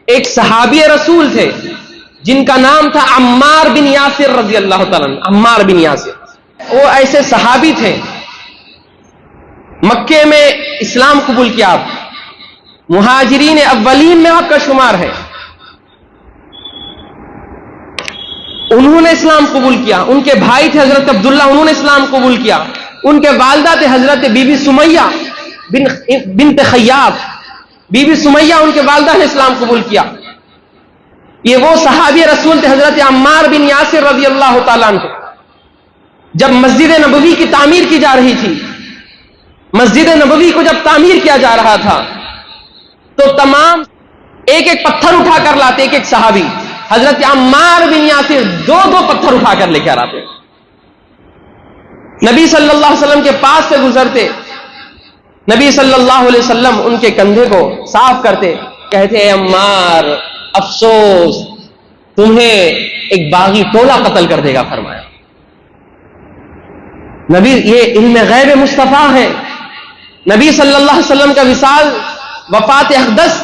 ایک صحابی رسول تھے جن کا نام تھا عمار بن یاسر رضی اللہ تعالیٰ عنہ. عمار بن یاسر وہ ایسے صحابی تھے، مکے میں اسلام قبول کیا، آپ مہاجرین اولین میں آپ کا شمار ہے. انہوں نے اسلام قبول کیا. ان کے بھائی تھے حضرت عبداللہ، انہوں نے اسلام قبول کیا. ان کے والدہ تھے حضرت بی بی سمیہ بنت خیاط. بی بی سمیہ ان کے والدہ نے اسلام قبول کیا. یہ وہ صحابی رسول تھے حضرت عمار بن یاسر رضی اللہ تعالیٰ عنہ. جب مسجد نبوی کی تعمیر کی جا رہی تھی، مسجد نبوی کو جب تعمیر کیا جا رہا تھا تو تمام ایک ایک پتھر اٹھا کر لاتے. ایک ایک صحابی حضرت عمار بن یاسر دو دو پتھر اٹھا کر لے کے آتے. نبی صلی اللہ علیہ وسلم کے پاس سے گزرتے، نبی صلی اللہ علیہ وسلم ان کے کندھے کو صاف کرتے، کہتے اے عمار افسوس، تمہیں ایک باغی ٹولہ قتل کر دے گا فرمایا. نبی، یہ علم غیب مصطفیٰ ہے. نبی صلی اللہ علیہ وسلم کا وصال وفات اقدس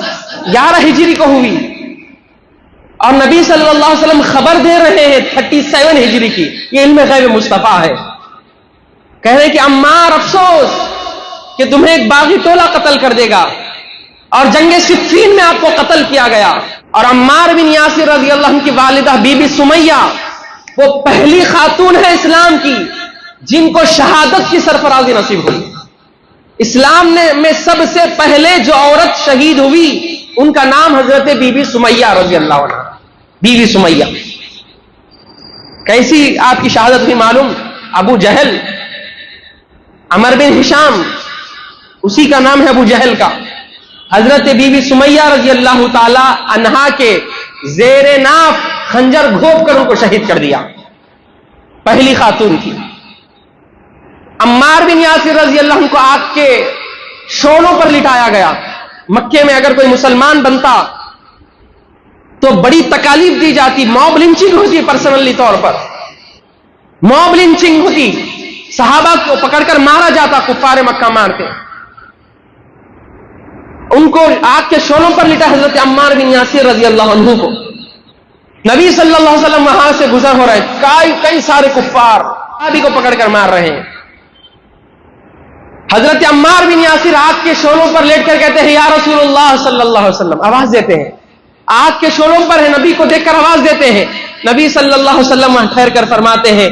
11 ہجری کو ہوئی اور نبی صلی اللہ علیہ وسلم خبر دے رہے ہیں 37 ہجری کی. یہ علم غیب مصطفیٰ ہے. کہہ رہے کہ عمار افسوس کہ تمہیں ایک باغی ٹولہ قتل کر دے گا. اور جنگ صفین میں آپ کو قتل کیا گیا. اور عمار بن یاسر رضی اللہ عنہ کی والدہ بی بی سمیہ وہ پہلی خاتون ہے اسلام کی جن کو شہادت کی سرفرازی نصیب ہوئی. اسلام میں سب سے پہلے جو عورت شہید ہوئی ان کا نام حضرت بی بی سمیہ رضی اللہ عنہ. بی بی سمیہ کیسی آپ کی شہادت ہوئی معلوم؟ ابو جہل، عمر بن ہشام اسی کا نام ہے ابو جہل کا. حضرت بی بی سمیہ رضی اللہ تعالی عنہا کے زیر ناف خنجر گھوپ کر ان کو شہید کر دیا. پہلی خاتون تھی. عمار بن یاسر رضی اللہ عنہ کو آگ کے شعلوں پر لٹایا گیا. مکے میں اگر کوئی مسلمان بنتا تو بڑی تکالیف دی جاتی، موب لنچنگ ہوتی، پرسنلی طور پر موب لنچنگ ہوتی. صحابہ کو پکڑ کر مارا جاتا، کفار مکہ مارتے. ان کو آگ کے شعلوں پر لٹا حضرت عمار بن یاسر رضی اللہ عنہ کو. نبی صلی اللہ علیہ وسلم وہاں سے گزر ہو رہے، کئی سارے کفار صحابی کو پکڑ کر مار رہے ہیں. حضرت عمار بن یاسر آگ کے شعلوں پر لیٹ کر کہتے ہیں یا رسول اللہ صلی اللہ علیہ وسلم. آواز دیتے ہیں، آگ کے شعلوں پر ہے، نبی کو دیکھ کر آواز دیتے ہیں. نبی صلی اللہ علیہ وسلم ٹھہر کر فرماتے ہیں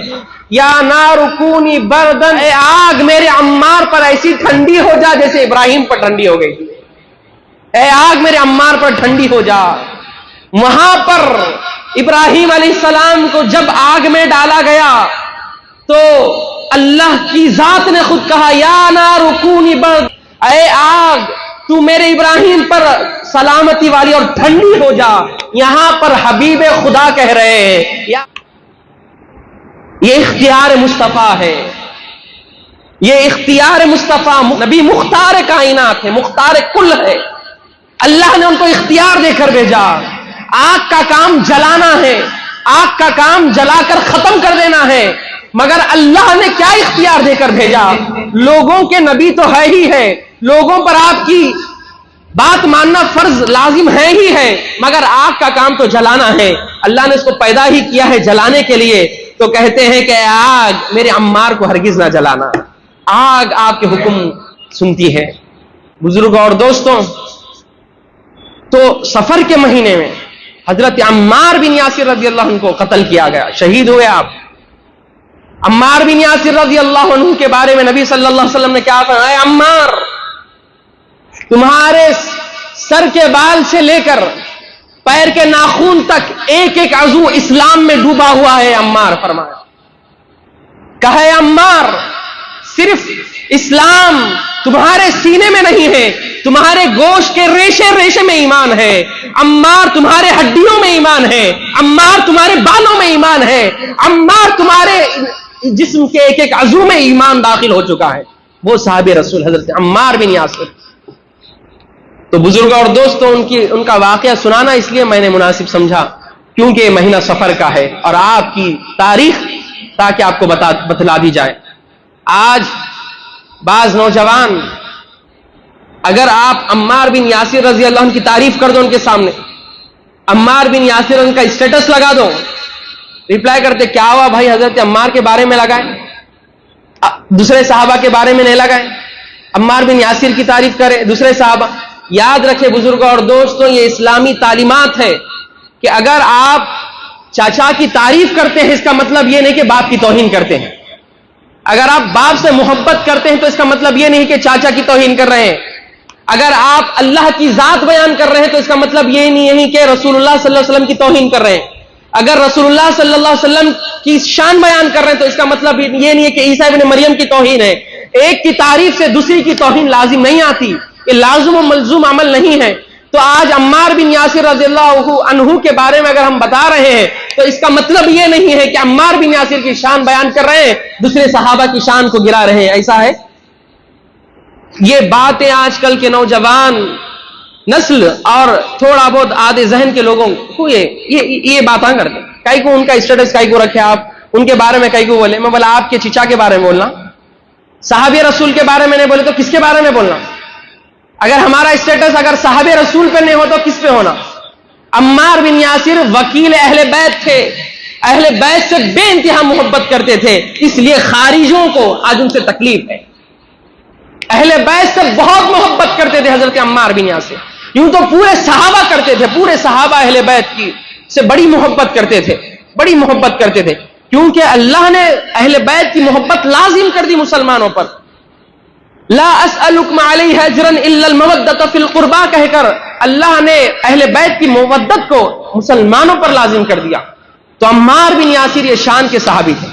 یا نار کونی بردن، اے آگ میرے عمار پر ایسی ٹھنڈی ہو جا جیسے ابراہیم پر ٹھنڈی ہو گئی. اے آگ میرے عمار پر ٹھنڈی ہو جا. وہاں پر ابراہیم علیہ السلام کو جب آگ میں ڈالا گیا تو اللہ کی ذات نے خود کہا یا نار کونی برد، اے آگ تو میرے ابراہیم پر سلامتی والی اور ٹھنڈی ہو جا. یہاں پر حبیب خدا کہہ رہے ہیں یہ اختیار مصطفیٰ ہے. یہ اختیار مصطفیٰ، نبی مختار کائنات ہے، مختار کل ہے. اللہ نے ان کو اختیار دے کر بھیجا. آگ کا کام جلانا ہے، آگ کا کام جلا کر ختم کر دینا ہے. مگر اللہ نے کیا اختیار دے کر بھیجا؟ لوگوں کے نبی تو ہے ہی ہے، لوگوں پر آپ کی بات ماننا فرض لازم ہے ہی ہے، مگر آگ کا کام تو جلانا ہے. اللہ نے اس کو پیدا ہی کیا ہے جلانے کے لیے. تو کہتے ہیں کہ آگ میرے عمار کو ہرگز نہ جلانا. آگ آپ کے حکم سنتی ہے. بزرگوں اور دوستوں، تو سفر کے مہینے میں حضرت عمار بن یاسر رضی اللہ عنہ کو قتل کیا گیا، شہید ہوئے آپ. عمار بن یاسر رضی اللہ عنہ کے بارے میں نبی صلی اللہ علیہ وسلم نے کیا فرمایا؟ اے عمار، تمہارے سر کے بال سے لے کر پیر کے ناخن تک ایک ایک عضو اسلام میں ڈوبا ہوا ہے. عمار فرمایا، کہے عمار صرف اسلام تمہارے سینے میں نہیں ہے، تمہارے گوشت کے ریشے ریشے میں ایمان ہے. عمار تمہارے ہڈیوں میں ایمان ہے. عمار تمہارے بالوں میں ایمان ہے. عمار تمہارے جسم کے ایک ایک عضو میں ایمان داخل ہو چکا ہے. وہ صحابی رسول حضرت عمار بن یاسر. تو بزرگوں اور دوستوں، ان کا واقعہ سنانا اس لیے میں نے مناسب سمجھا کیونکہ یہ مہینہ سفر کا ہے اور آپ کی تاریخ تاکہ آپ کو بتلا دی جائے. آج بعض نوجوان اگر آپ عمار بن یاسر رضی اللہ عنہ کی تعریف کر دو ان کے سامنے عمار بن یاسر ان کا اسٹیٹس لگا دو. ریپلائی کرتے کیا ہوا بھائی, حضرت عمار کے بارے میں لگائیں, دوسرے صحابہ کے بارے میں نہیں لگائیں. عمار بن یاسر کی تعریف کرے دوسرے صحابہ. یاد رکھے بزرگوں اور دوستوں, یہ اسلامی تعلیمات ہے کہ اگر آپ چاچا کی تعریف کرتے ہیں اس کا مطلب یہ نہیں کہ باپ کی توہین کرتے ہیں. اگر آپ باپ سے محبت کرتے ہیں تو اس کا مطلب یہ نہیں کہ چاچا کی توہین کر رہے ہیں. اگر آپ اللہ کی ذات بیان کر رہے ہیں تو اس کا مطلب یہ نہیں کہ رسول اللہ صلی اللہ علیہ وسلم کی توہین کر رہے ہیں. اگر رسول اللہ صلی اللہ علیہ وسلم کی شان بیان کر رہے ہیں تو اس کا مطلب یہ نہیں ہے کہ عیسیٰ ابن مریم کی توہین ہے. ایک کی تعریف سے دوسری کی توہین لازم نہیں آتی, یہ لازم و ملزوم عمل نہیں ہے. تو آج عمار بن یاسر رضی اللہ عنہ کے بارے میں اگر ہم بتا رہے ہیں تو اس کا مطلب یہ نہیں ہے کہ عمار بن یاسر کی شان بیان کر رہے ہیں, دوسرے صحابہ کی شان کو گرا رہے ہیں. ایسا ہے. یہ باتیں آج کل کے نوجوان نسل اور تھوڑا بہت آدھے ذہن کے لوگوں کو یہ باتاں کرتے. کئی کو ان کا اسٹیٹس کئی کو رکھے, آپ ان کے بارے میں کئی کو بولے. میں بولا آپ کے چچا کے بارے میں بولنا, صحابی رسول کے بارے میں نہیں بولے تو کس کے بارے میں بولنا؟ اگر ہمارا اسٹیٹس اگر صحابی رسول پہ نہیں ہو تو کس پہ ہونا؟ عمار بن یاسر وکیل اہل بیت تھے, اہل بیت سے بے انتہا محبت کرتے تھے, اس لیے خارجیوں کو آج ان سے تکلیف ہے. اہل بیت سے بہت محبت کرتے تھے حضرت عمار بن یاسر. یوں تو پورے صحابہ کرتے تھے, پورے صحابہ اہل بیت کی سے بڑی محبت کرتے تھے, بڑی محبت کرتے تھے, کیونکہ اللہ نے اہل بیت کی محبت لازم کر دی مسلمانوں پر. لا اسألکم علیہ اجرا الا المودۃ فی القربى کہہ کر اللہ نے اہل بیت کی مودت کو مسلمانوں پر لازم کر دیا. تو عمار بن یاسر یہ شان کے صحابی تھے.